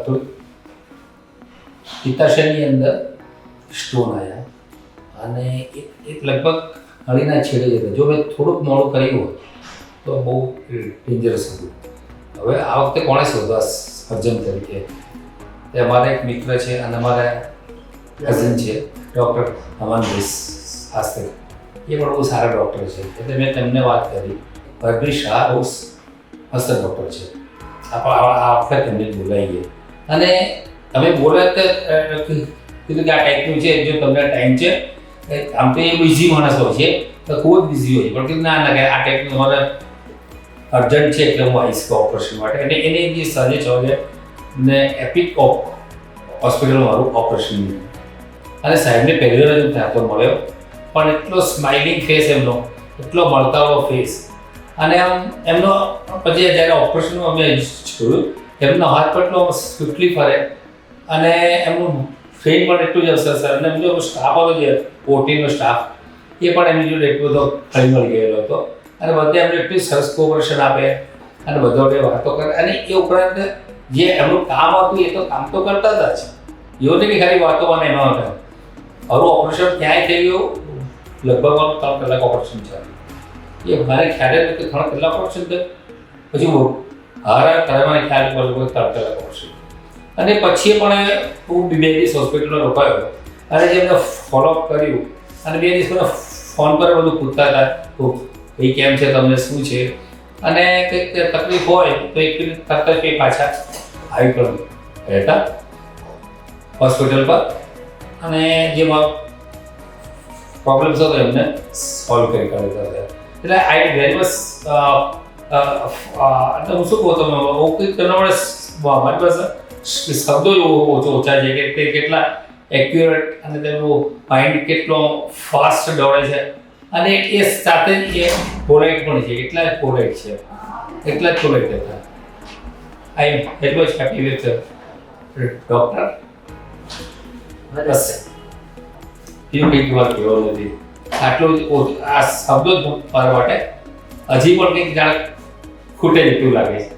થોડીક પિત્તાશયની અંદર સ્ટોન આવ્યા અને એ લગભગ નળીના છેડે જતા. જો મેં થોડુંક મોડું કર્યું હોય તો બહુ ડેન્જરસ હતું. હવે આ વખતે કોણે શોધવા સર્જન તરીકે? તે અમારા એક મિત્ર છે અને અમારા કઝિન છે ડૉક્ટર અમનભાઈ શાસ્ત્રી. એ પણ બહુ સારા ડૉક્ટર છે. એટલે મેં તેમને વાત કરી. હરભી શાહ બહુ મસ્ત ડૉક્ટર છે. આ વખતે તેમને બોલાવીએ અને તમે બોલ્યા તો કીધું કે આ ટાઈપનું છે, જો તમને ટાઈમ છે. આમ તો એ બિઝી માણસ હોય છે, તો ખૂબ જ બિઝી હોય છે, પણ કીધું ના કે આ ટાઈપનું તમારે અર્જન્ટ છે એટલે હું આવીશ ઓપરેશન માટે. અને એને જે સાંજે 6 વાગે ને એપિક હોસ્પિટલ મારું ઓપરેશન. અને સાહેબને પહેલી વાર જ ત્યાં તો મળ્યો, પણ એટલો સ્માઇલિંગ ફેસ એમનો, એટલો મળતાવો ફેસ. અને આમ એમનો પછી જ્યારે ઓપરેશનમાં અમે જોયું એમનો હાથ પણ એટલો સ્વિફ્ટલી ફરે અને એમનું ફ્રેમ પણ એટલું જ અસર સર. અને એમનો સ્ટાફ હતો જે ઓટીનો સ્ટાફ એ પણ એમની જોડે એટલો બધો ફરી મળી ગયેલો હતો. અને બધે એમને એટલી સરસ કોઓપરેશન આપે અને બધા વડે વાતો કરે. અને એ ઉપરાંત જે એમનું કામ હતું એ તો કામ તો કરતા હતા જ, એવું નહીં કે ખાલી વાતો બને એમાં હતા. મારું ઓપરેશન ક્યાંય થઈ ગયું, લગભગ 3 કલાક ઓપરેશન ચાલ્યું. એ મારે ખ્યાલ કે 3 કલાક ઓપરેશન થયું. પછી હારા ત્યારે મને ખ્યાલ પડ્યો 3 કલાક ઓપરેશન. અને પછી પણ હું 2 દિવસ હોસ્પિટલમાં રોકાયો અને જેમને ફોલોઅપ કર્યું અને 2 દિવસ મને ફોન પર બધું પૂછતા હતા ભાઈ કેમ છે, તમને શું છે, અને કંઈક તકલીફ હોય તો એક તરત જ પાછા આવી પણ રહેતા હોસ્પિટલ પર અને જેમાં પ્રોબ્લેમ્સ હતો એમને સોલ્વ કરી કાઢતા હતા. એટલે આઈ વેરી મચ એટલે હું શું કહું તમે કંઈક તેના વડે મારી પાસે શબ્દો ઓછા છે કે તે કેટલા એક્યુરેટ અને તેમનું માઇન્ડ કેટલો ફાસ્ટ દોડે છે. અને એ સાથે જ એ પોલાઇટ પણ છે, એટલા જ પોલાઇટ છે, એટલા જ પોલાઇટ હતા. આઈ એમ એટલો જ હેપી વિથ ડૉક્ટર. બસ બીજું કંઈક વાત કહેવાનું નથી. આટલું જ આ શબ્દો જ મારા માટે હજી પણ કંઈક જાણે ખૂટે જેટલું લાગે છે.